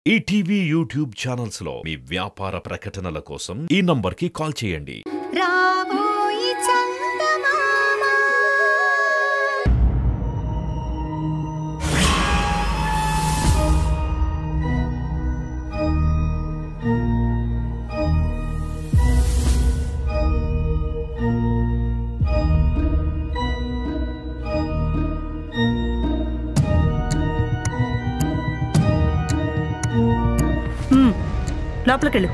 ETV YouTube channels లో మీ వ్యాపార ప్రకటనల కోసం ఈ నంబర్కి కాల్ చేయండి. లోపలికెళ్ళు.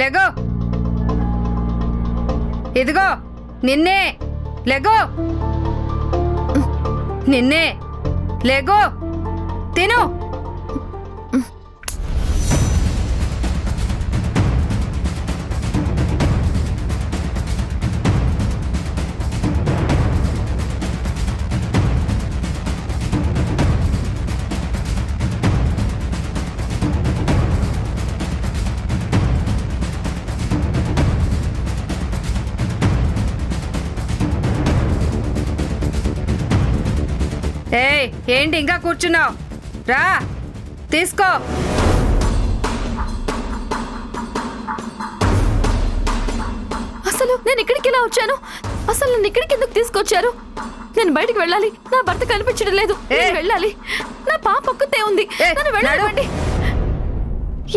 లెగో, ఇదిగో నిన్నే. లెగో, నిన్నే. లెగో, తిను. ఏంటి ఇంకా కూర్చున్నావు? రా, తీసుకో. అసలు నేను ఇక్కడికి ఎలా వచ్చాను? అసలు నన్ను ఇక్కడికి ఎందుకు తీసుకొచ్చారు? నేను బయటికి వెళ్ళాలి. నా భర్త కనిపించడం లేదు. వెళ్ళాలి. నా పాప ఒక్కతే ఉంది. నన్ను వెళ్ళండి.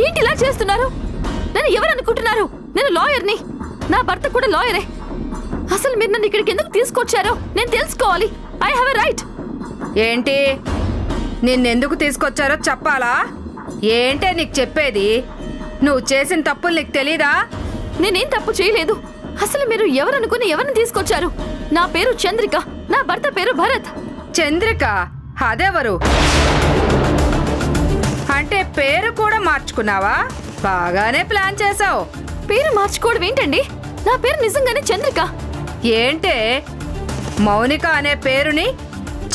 ఏంటి ఇలా చేస్తున్నారు? నేను ఎవరు అనుకుంటున్నారు? నేను లాయర్ని. నా భర్త కూడా లాయరే. అసలు మీరు నన్ను ఇక్కడికి ఎందుకు తీసుకొచ్చారో నేను తెలుసుకోవాలి. I have a right. ఏంటి, నిన్నెందుకు తీసుకొచ్చారో చెప్పాలా? ఏంటే నీకు చెప్పేది? నువ్వు చేసిన తప్పులు నీకు తెలీదా? నేనేం తప్పు చేయలేదు. అసలు మీరు ఎవరనుకుని ఎవరిని తీసుకొచ్చారు? నా పేరు చంద్రిక. నా భర్త పేరు భరత్. చంద్రిక? అదెవరు? అంటే పేరు కూడా మార్చుకున్నావా? బాగానే ప్లాన్ చేసావు. పేరు మార్చుకోవడం ఏంటండి? నా పేరు నిజంగానే చంద్రిక. ఏంటే, మౌనిక అనే పేరుని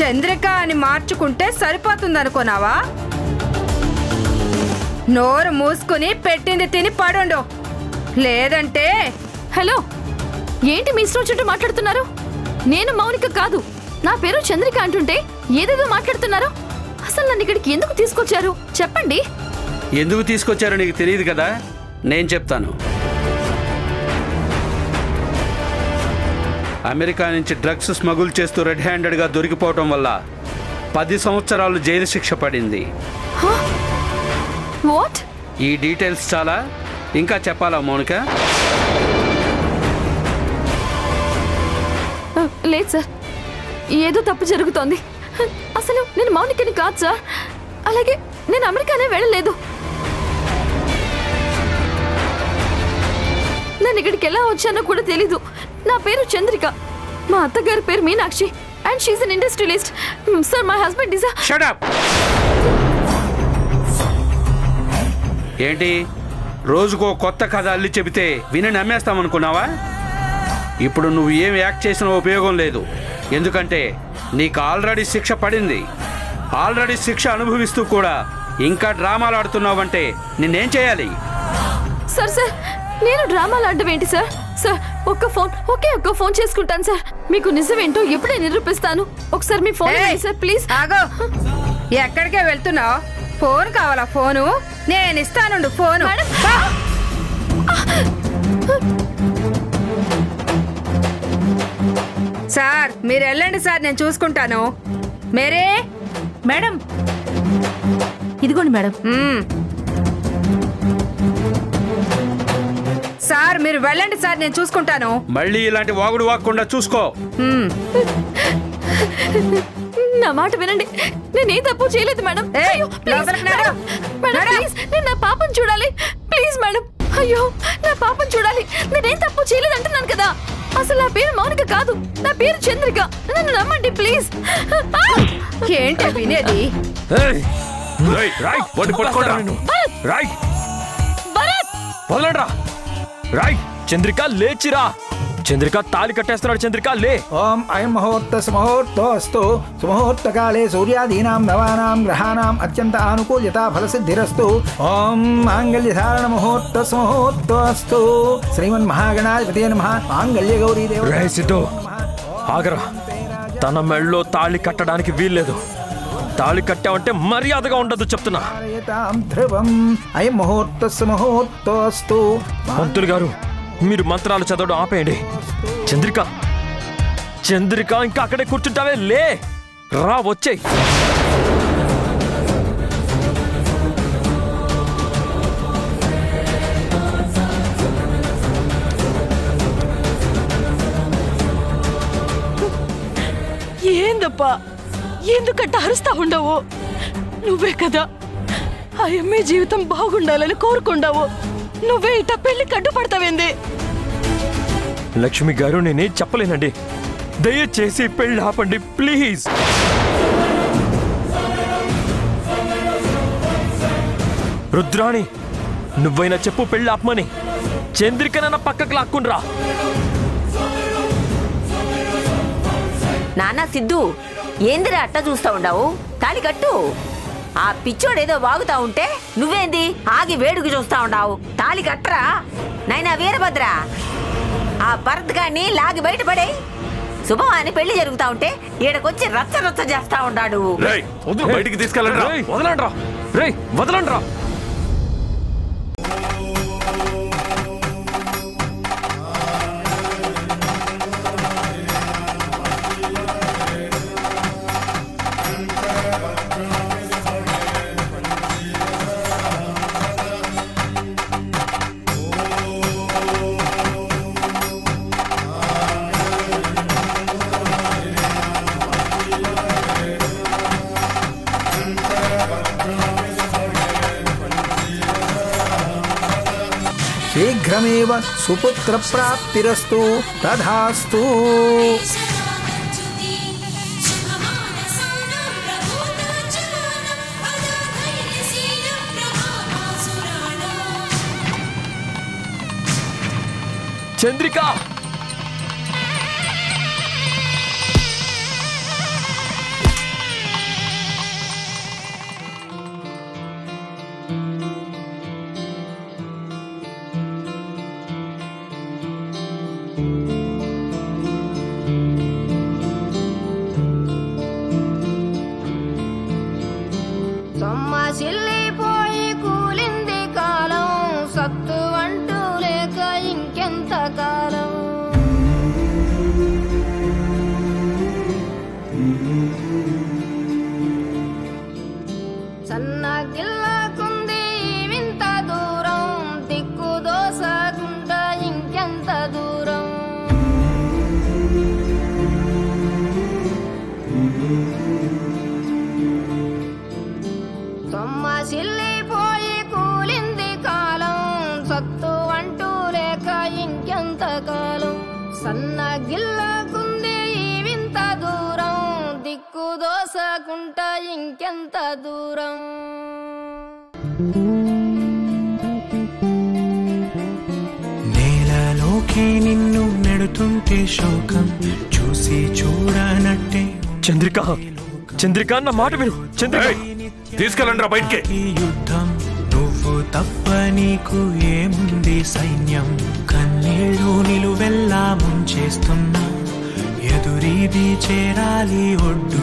చంద్రిక అని మార్చుకుంటే సరిపోతుందనుకున్నావా? నోరు మూసుకుని పెట్టింది తిని పడుండు, లేదంటే. హలో, ఏంటి మీ ఇష్టం చుట్టూ మాట్లాడుతున్నారు? నేను మౌనిక కాదు. నా పేరు చంద్రిక అంటుంటే ఏదేదో మాట్లాడుతున్నారు. అసలు నన్ను ఇక్కడికి ఎందుకు తీసుకొచ్చారు చెప్పండి. ఎందుకు తీసుకొచ్చారో నీకు తెలియదు కదా, నేను చెప్తాను. అమెరికా నుంచి డ్రగ్స్ స్మగుల్ చేస్తూ రెడ్ హ్యాండెడ్గా దొరికిపోవటం వల్ల 10 సంవత్సరాలు జైలు శిక్ష పడింది. వాట్? ఈ డీటెయిల్స్ చాలా, ఇంకా చెప్పాలా మౌనిక? లేదు సార్, ఏదో తప్పు జరుగుతోంది. అసలు నేను మౌనికని కాదు సార్. అలాగే నేను అమెరికానే వెళ్ళలేదు. నేను ఇక్కడికి ఎలా వచ్చానో కూడా తెలీదు. నా పేరు చంద్రిక. మా అత్తగారి పేరు Meenakshi and she's an industrialist. Sir, my husband is shut up. ఏంటి, రోజుకో కొత్త కథ అల్లి చెబితే విని నమ్మేస్తామనుకున్నావా? ఇప్పుడు నువ్వు ఏం యాక్ట్ చేసిన ఉపయోగం లేదు. ఎందుకంటే నీకు ఆల్రెడీ శిక్ష పడింది. ఆల్రెడీ శిక్ష అనుభవిస్తూ కూడా ఇంకా డ్రామాలు ఆడుతున్నావంటే నిన్నేం చేయాలి? సార్, నేను డ్రామాలు ఆడడం ఏంటి సార్? సార్, ఒకే ఒక్క ఫోన్ చేసుకుంటాను సార్. మీకు నిజమేంటో ఎప్పుడే నిరూపిస్తాను. ఒకసారి మీ ఫోన్ సార్, ప్లీజ్. ఆగో, ఎక్కడికే వెళ్తున్నావు? ఫోన్ కావాలా? ఫోను నేను ఇస్తానుండు. ఫోను. సార్, మీరు వెళ్ళండి సార్, నేను చూసుకుంటాను. మేరే మేడం, ఇదిగోండి మేడం. సార్, మీరు వెళ్ళండి సార్, నేను చూసుకుంటాను. మళ్ళీ ఇలాంటి వాగుడు వాక్కుండా చూసుకో. నా మాట వినండి. నేనేం తప్పు చేయలేదు మేడం. లోపలికి నడు. మేడం, ప్లీజ్, నేను నా పాపను చూడాలి. Please madam. అయ్యో నా పాపం చూడాలి. నేనేం తప్పు చేయలేదంటున్నాను కదా. అసలు నా పేరు మౌనిక కాదు, నా పేరు చంద్రిక. నన్ను నమ్మండి ప్లీజ్. ఏంటి వినేది? చంద్రిక లేచిరా. చంద్రిక తాళి కట్టేస్తున్నాడు. చంద్రిక లే. ఓం అయం ముహూర్తోస్తు సుముహూర్తకాలే సూర్యాదీనాం నవానాం గ్రహాణాం అత్యంత ఆనుకూల్యత ఫలసిద్ధిరస్తు. ఓం మాంగళ్యధారణ ముహూర్తోస్తు శ్రీమన్మహాగణాధిపతే నమః. మాంగళ్య గౌరీ దేవ. ఆగరా. తన మెళ్ళలో తాళి కట్టడానికి వీల్లేదు. తాళి కట్టావంటే మర్యాదగా ఉండదు చెప్తున్నా. ధ్రువం అయం ముహూర్తోస్తు. పంతులు గారు, మీరు మంత్రాలు చదవడం ఆపేయండి. చంద్రిక, చంద్రిక ఇంకా అక్కడే కూర్చుంటావే, లే రా వచ్చేయ్. ఏందప్పా, ఎందుకంట అరుస్తా ఉండవు? నువ్వే కదా ఆ అమ్మాయి జీవితం బాగుండాలని కోరుకుండావు. నువ్వే ఇట పెళ్లి కట్టుపడతావేంది? లక్ష్మి గారు, నేనేం చెప్పలేనండి. దయచేసి పెళ్లి ఆపండి ప్లీజ్. రుద్రాణి, నువ్వైనా చెప్పు పెళ్లి ఆపమని. చంద్రికనన్న పక్కకు లాక్కుండ్రా. నాన్న సిద్ధు, ఏందిరా అట్ట చూస్తా ఉండవు? తాళి కట్టు. ఆ పిచ్చోడేదో వాగుతా ఉంటే నువ్వేంది ఆగి వేడుకు చూస్తా ఉండవు? తాళి కట్టరా నైనా వీరభద్ర. ఆ భరత్ గారిని లాగి బయటపడే. శుభం అని పెళ్లి జరుగుతా ఉంటే ఈడకొచ్చి రచ్చ రచ్చ చేస్తా ఉన్నాడు. బయటికి తీసుకెళ్ళండి. వదలండ్రా, రేయ్ వదలండ్రా. శీఘ్రమేవ సుపుత్ర ప్రాప్తిరస్తు. తథాస్తు. చంద్రిక, సొమ్మసిల్లిపోయి కూలింది కాలం. సత్తు అంటూ లేక ఇంకెంత కాలం. సన్నగిల్లకుంది వింత దూరం. దిక్కు దోసకుండా ఇంకెంత దూరం. సొమ్మసిల్లిపోయి కూలింది కాలం. సత్తు అంటూ లేక ఇంకెంత కాలం. సన్నగిల్లకుంది వింత దూరం. దిక్కు దోసకుంటా ఇంకెంత దూరం. నేలలోకి నిన్ను నెడుతుంటే శోకం చూసి చూడనట్టే. చంద్రిక, చంద్రిక అన్న మాట విను. చంద్రిక, తీసుకెళ్ళండి రా బయటికి. ఈ యుద్ధం నువ్వు తప్ప నీకు ఏముంది సైన్యం. కన్నీళ్ళు నిలువెల్లా ముంచేస్తున్నా. ఎదురీది చేరాలి ఒడ్డు.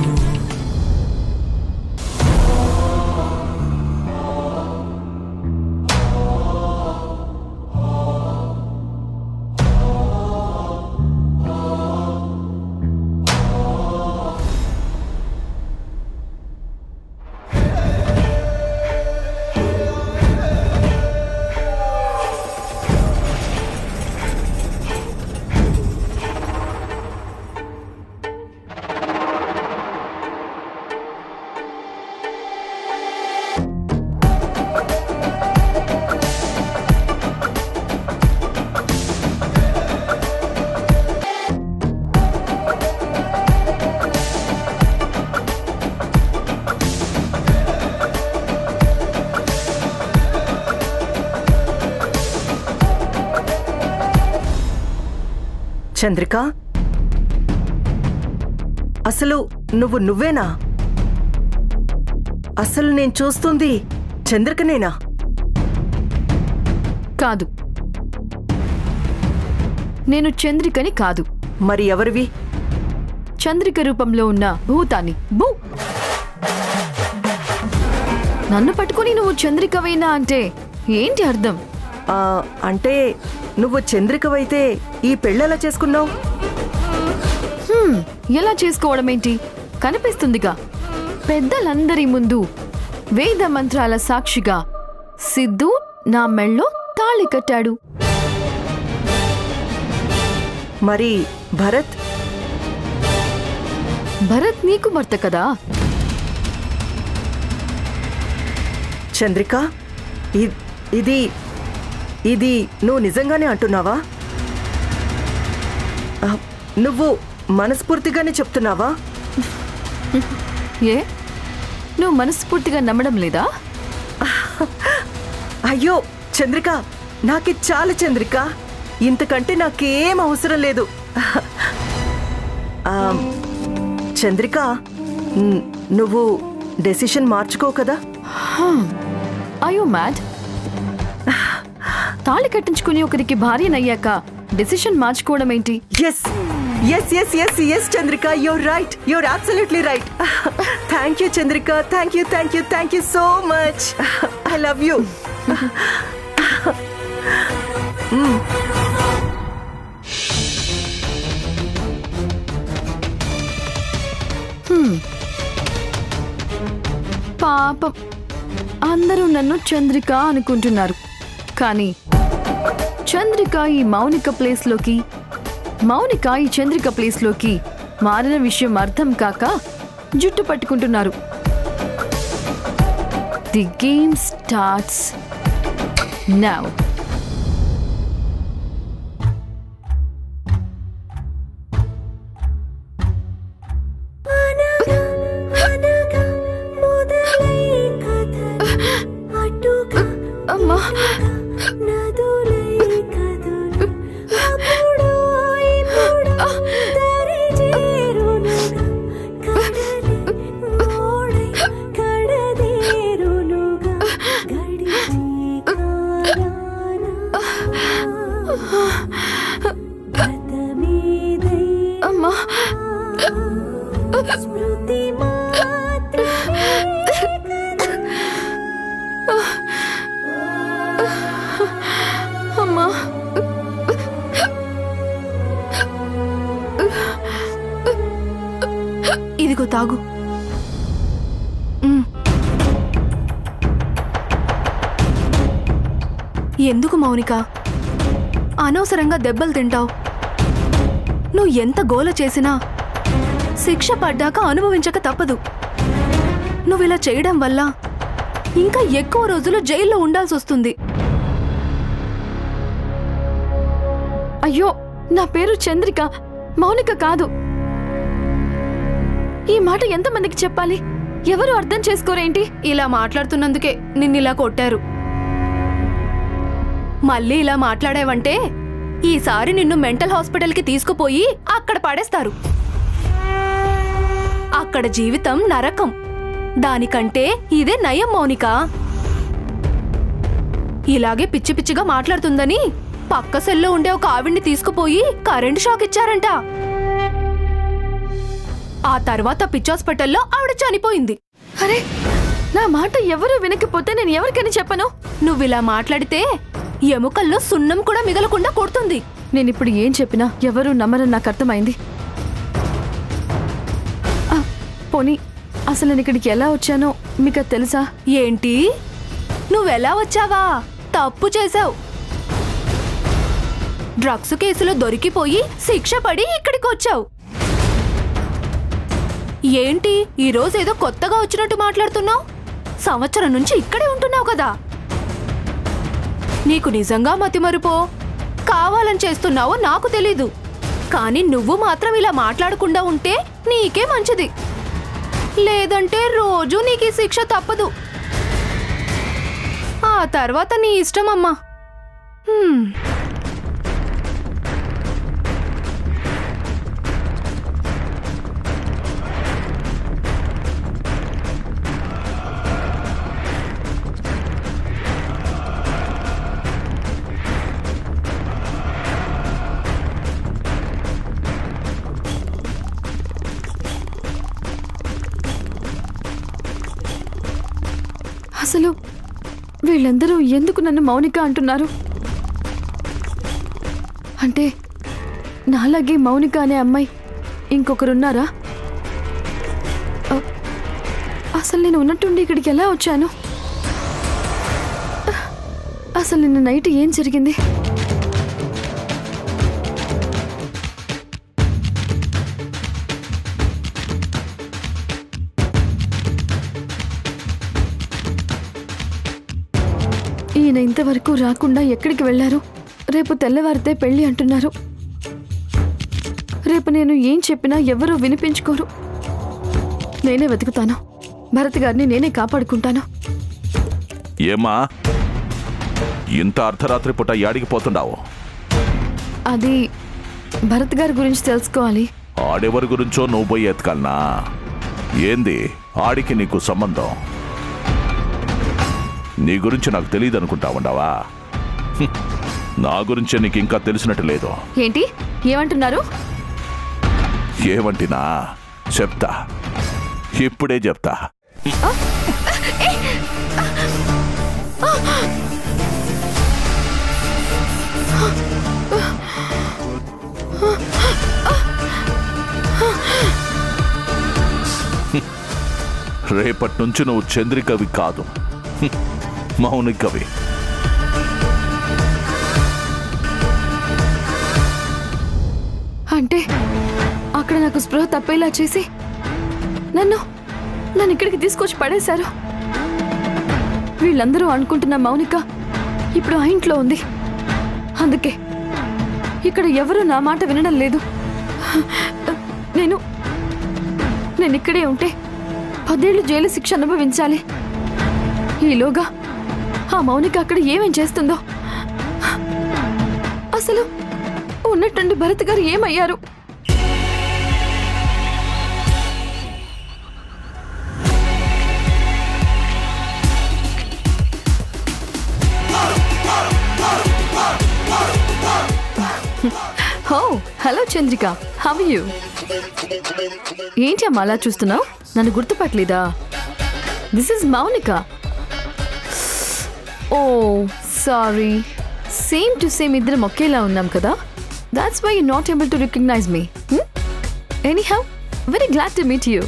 చంద్రిక, అసలు నువ్వేనా? అసలు నేను చూస్తుంది చంద్రికనేనా? కాదు, నేను చంద్రికని కాదు. మరి ఎవరివి? చంద్రిక రూపంలో ఉన్న భూతాన్ని. భూ నన్ను పట్టుకుని నువ్వు చంద్రికవేనా అంటే ఏంటి అర్థం? అంటే నువ్వు చంద్రికవైతే ఈ పెళ్ళెలా చేసుకున్నావు? ఎలా చేసుకోవడం ఏంటి? కనిపిస్తుందిగా, పెద్దలందరి ముందు వేద మంత్రాల సాక్షిగా సిద్ధు నా మెళ్ళో తాళి కట్టాడు. మరి భరత్? భరత్ నీకు భర్త కదా. చంద్రిక, ఇది నువ్వు నిజంగానే అంటున్నావా? నువ్వు మనస్ఫూర్తిగానే చెప్తున్నావా? ఏ, నువ్వు మనస్ఫూర్తిగా నమ్మడం లేదా? అయ్యో చంద్రిక, నాకి చాలు చంద్రిక, ఇంతకంటే నాకేం అవసరం లేదు. చంద్రిక, నువ్వు డెసిషన్ మార్చుకో కదా. అయ్యో మ్యాడ్, తాళి కట్టించుకుని ఒకరికి భార్యనయ్యాక డెసిషన్ మార్చుకోవడం ఏంటి? Yes yes yes yes yes Chandrika, you're right, you're absolutely right. Thank you Chandrika, thank you thank you thank you so much. I love you. పాపం, అందరూ నన్ను చంద్రిక అనుకుంటున్నారు. కానీ చంద్రిక ఈ మౌనిక ప్లేస్లోకి, మౌనిక ఈ చంద్రిక ప్లేస్లోకి మారిన విషయం అర్థం కాక జుట్టు పట్టుకుంటున్నారు. The game starts now. అమ్మా, అమ్మా, అమ్మా, ఇదిగో తాగు. ఎందుకు మౌనిక అనవసరంగా దెబ్బలు తింటావు? నువ్వు ఎంత గోల చేసినా శిక్ష పడ్డాక అనుభవించక తప్పదు. నువ్విలా చేయడం వల్ల ఇంకా ఎక్కువ రోజులు జైల్లో ఉండాల్సి వస్తుంది. అయ్యో, నా పేరు చంద్రిక, మౌనిక కాదు. ఈ మాట ఎంతమందికి చెప్పాలి? ఎవరు అర్థం చేసుకోరేంటి? ఇలా మాట్లాడుతున్నందుకే నిన్నిలా కొట్టారు. మళ్ళీ ఇలా మాట్లాడావంటే ఈసారి నిన్ను మెంటల్ హాస్పిటల్కి తీసుకుపోయి అక్కడ పడేస్తారు. అక్కడ జీవితం నరకం. దానికంటే ఇదే నయం మౌనిక. ఇలాగే పిచ్చి పిచ్చిగా మాట్లాడుతుందని పక్క సెల్లో ఉండే ఒక ఆవిడ్ని తీసుకుపోయి కరెంటు షాక్ ఇచ్చారంట. ఆ తర్వాత పిచ్చి హాస్పిటల్లో ఆవిడ చనిపోయింది. అరే, నా మాట ఎవరు వినకపోతే నేను ఎవరికని చెప్పను? నువ్విలా మాట్లాడితే ఎముకల్లో సున్నం కూడా మిగలకుండా కొడుతుంది. నేనిప్పుడు ఏం చెప్పినా ఎవరు నమ్మరని నాకు అర్థమైంది. పోనీ అసలు నేను ఇక్కడికి ఎలా వచ్చానో మీకు తెలుసా? ఏంటి, నువ్వెలా వచ్చావా? తప్పు చేసావు. డ్రగ్స్ కేసులో దొరికిపోయి శిక్ష పడి ఇక్కడికి వచ్చావు. ఏంటి ఈరోజు ఏదో కొత్తగా వచ్చినట్టు మాట్లాడుతున్నావు? సంవత్సరం నుంచి ఇక్కడే ఉంటున్నావు కదా. నీకు నిజంగా మతిమరుపో కావాలని చేస్తున్నావో నాకు తెలీదు. కానీ నువ్వు మాత్రం ఇలా మాట్లాడకుండా ఉంటే నీకే మంచిది. లేదంటే రోజు నీకు శిక్ష తప్పదు. ఆ తర్వాత నీ ఇష్టం అమ్మా. అసలు వీళ్ళందరూ ఎందుకు నన్ను మౌనిక అంటున్నారు? అంటే నాలాగే మౌనిక అనే అమ్మాయి ఇంకొకరున్నారా? అసలు నేను ఉన్నట్టుండి ఇక్కడికి ఎలా వచ్చాను? అసలు నిన్న నైట్ ఏం జరిగింది? ఈయన ఇంతవరకు రాకుండా ఎక్కడికి వెళ్లారు? రేపు తెల్లవారితే పెళ్లి అంటున్నారు. రేపు నేను ఏం చెప్పినా ఎవరూ వినిపించుకోరు. నేనే వెతుకుతాను. భరత్ గారిని నేనే కాపాడుకుంటాను. ఏమా ఇంత అర్ధరాత్రి పూట యాడికి పోతున్నావు? అది భరత్ గారి గురించి తెలుసుకోవాలి. ఆడెవరి గురించో నువ్వు పోయి ఎతకాలనా? ఏంది ఆడికి నీకు సంబంధం? నీ గురించి నాకు తెలియదు అనుకుంటా ఉండవా? నా గురించే నీకు ఇంకా తెలిసినట్టు లేదు. ఏంటి ఏమంటున్నారు? ఏమంటినా చెప్తా, ఇప్పుడే చెప్తా. రేపటి నుంచి నువ్వు చంద్రికవి కాదు, మౌనికవి. అంటే అక్కడ నాకు స్పృహ తప్పేలా చేసి నన్ను ఇక్కడికి తీసుకొచ్చి పడేశారు. వీళ్ళందరూ అనుకుంటున్న మౌనిక ఇప్పుడు ఆ ఇంట్లో ఉంది. అందుకే ఇక్కడ ఎవరూ నా మాట వినడం లేదు. నేను ఇక్కడే ఉంటే 10 ఏళ్ళు జైలు శిక్ష అనుభవించాలి. ఈలోగా ఆ మౌనిక అక్కడ ఏమేం చేస్తుందో. అసలు ఉన్నట్టుండి భరత్ గారు ఏమయ్యారు? Hello Chandrika, how are you? ఏంటి అమ్మా అలా చూస్తున్నావు? నన్ను గుర్తుపట్టలేదా? This is Mounika. Oh sorry, same to same ఇద్దరం ఒకేలా ఉన్నాం కదా. That's why you not able to recognise me. Anyhow very glad to meet you.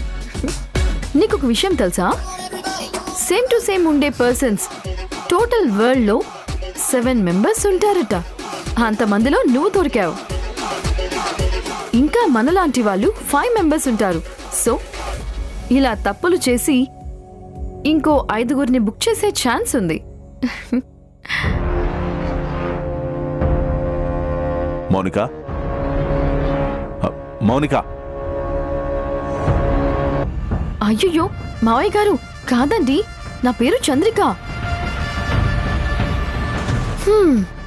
నీకు ఒక విషయం తెలుసా? సేమ్ టు సేమ్ ఉండే పర్సన్స్ టోటల్ వరల్డ్లో 7 మెంబర్స్ ఉంటారట. అంతమందిలో నువ్వు దొరికావు. ఇంకా మనలాంటి వాళ్ళు 5 మెంబర్స్ ఉంటారు. సో ఇలా తప్పులు చేసి ఇంకో 5గురిని బుక్ చేసే ఛాన్స్ ఉంది. మౌనిక, మౌనిక. అయ్యో మావయ్య గారు, కాదండి, నా పేరు చంద్రిక.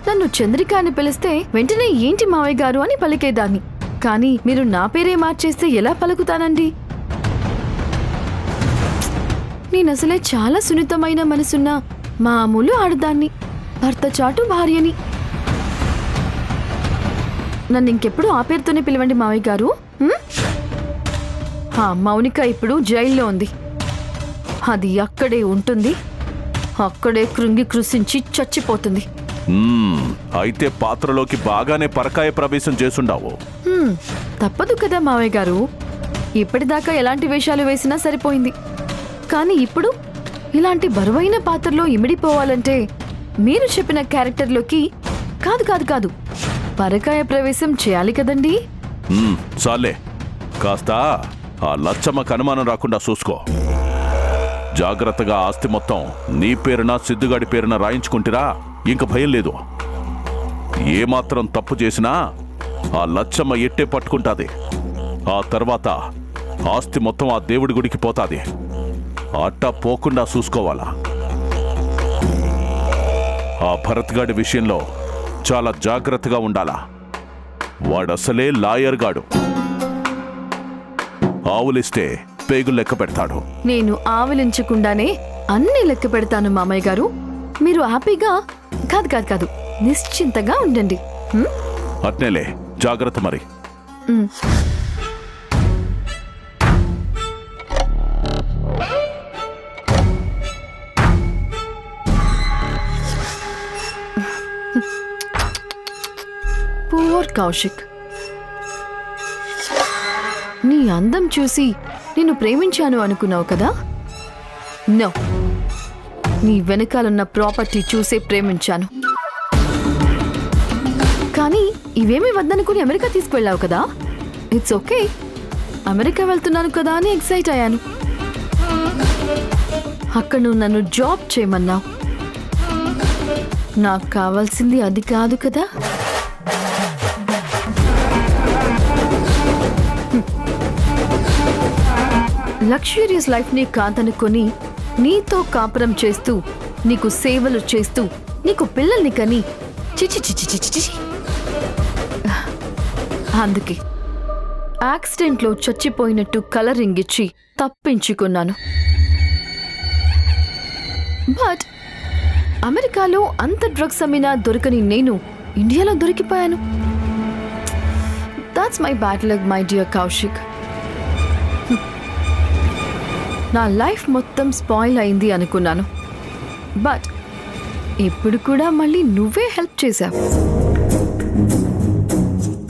నన్ను చంద్రిక అని పిలిస్తే వెంటనే ఏంటి మావయ్య గారు అని పలికేదాన్ని. కానీ మీరు నా పేరే మార్చేస్తే ఎలా పలుకుతానండి? నేనసలే చాలా సున్నితమైన మనసున్న మామూలు ఆడదాన్ని, భర్త చాటు భార్యని. నన్ను ఇంకెప్పుడు ఆ పేరుతోనే పిలవండి మావయ్య గారు. మౌనిక ఇప్పుడు జైల్లో ఉంది. అది అక్కడే ఉంటుంది, అక్కడే కృంగి కృషించి చచ్చిపోతుంది. అయితే పాత్రలోకి బాగానే పరకాయ ప్రవేశం చేసుండావు. తప్పదు కదా మావయ్య గారు. ఇప్పటిదాకా ఎలాంటి వేషాలు వేసినా సరిపోయింది. కానీ ఇప్పుడు ఇలాంటి బరువైన పాత్రలో ఇమిడిపోవాలంటే మీరు చెప్పిన క్యారెక్టర్లోకి కాదు కాదు కాదు పరకాయ ప్రవేశం చేయాలి కదండి. చాలే, కాస్త ఆ లచ్చమ్మకు అనుమానం రాకుండా చూసుకో. జాగ్రత్తగా ఆస్తి మొత్తం నీ పేరున సిద్ధుగాడి పేరున రాయించుకుంటారా ఇంక భయం లేదు. ఏమాత్రం తప్పు చేసినా ఆ లచ్చమ్మ ఎట్టే పట్టుకుంటాది. ఆ తర్వాత ఆస్తి మొత్తం ఆ దేవుడి గుడికి పోతాది. అట్టా పోకుండా చూసుకోవాలా. ఆ భరత్ గాడి విషయంలో చాలా జాగ్రత్తగా ఉండాలా. వాడసలే లాయర్ గాడు. ఆవులిస్తే పేగులు లెక్క పెడతాడు. నేను ఆవులించకుండానే అన్ని లెక్క పెడతాను మామయ్య గారు. మీరు హ్యాపీగా కాదు కాదు కాదు నిశ్చింతగా ఉండండి. అట్నేలే, జాగ్రత్త మరి. పూర్ కౌశిక్, నీ అందం చూసి నిన్ను ప్రేమించాను అనుకున్నావు కదా? నో, నీ వెనకాలన్న ప్రాపర్టీ చూసే ప్రేమించాను. కానీ ఇవేమీ వద్దనుకుని అమెరికా తీసుకువెళ్ళావు కదా? ఇట్స్ ఓకే, అమెరికా వెళ్తున్నాను కదా అని ఎక్సైట్ అయ్యాను. అక్కడ నువ్వు నన్ను జాబ్ చేయమన్నావు. నాకు కావాల్సింది అది కాదు కదా. లగ్జూరియస్ లైఫ్ ని కాదనుకొని నీతో కాపురం చేస్తూ, నీకు సేవలు చేస్తూ, నీకు పిల్లల్ని కని చిచి చిచి చిచి చిచి. అందుకే యాక్సిడెంట్లో చచ్చిపోయినట్టు కలరింగ్ ఇచ్చి తప్పించుకున్నాను. బట్ అమెరికాలో అంత డ్రగ్స్ అమ్మినా దొరకని నేను ఇండియాలో దొరికిపోయాను. That's my bad luck my dear Kaushik. నా లైఫ్ మొత్తం స్పాయిల్ అయింది అనుకున్నాను. బట్ ఇప్పుడు కూడా మళ్ళీ నువ్వే హెల్ప్ చేశావు.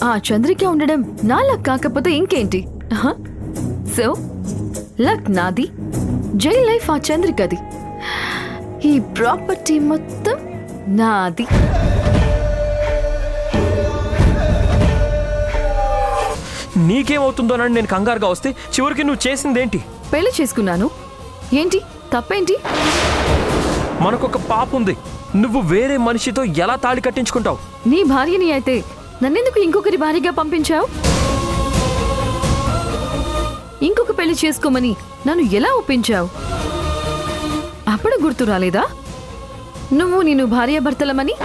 ఆ చంద్రిక ఉండడం నా లక్ కాకపోతే ఇంకేంటి? సో లక్ నాది, జైల్ లైఫ్ ఆ చంద్రికది, ఈ ప్రాపర్టీ మొత్తం నాది. నీకేమవుతుందోనని నేను కంగారుగా వస్తే చివరికి నువ్వు చేసిందేంటి? పెళ్లి చేసుకున్నాను. ఏంటి తప్పేంటి? మనకొక పాప ఉంది. నువ్వు వేరే మనిషితో ఎలా తాళి కట్టించుకుంటావు? నీ భార్యని అయితే నన్నెందుకు ఇంకొకరి భార్యగా పంపించావు? ఇంకొక పెళ్లి చేసుకోమని నన్ను ఎలా ఒప్పించావు? అప్పుడు గుర్తు రాలేదా నువ్వు నేను భార్యాభర్తలమని?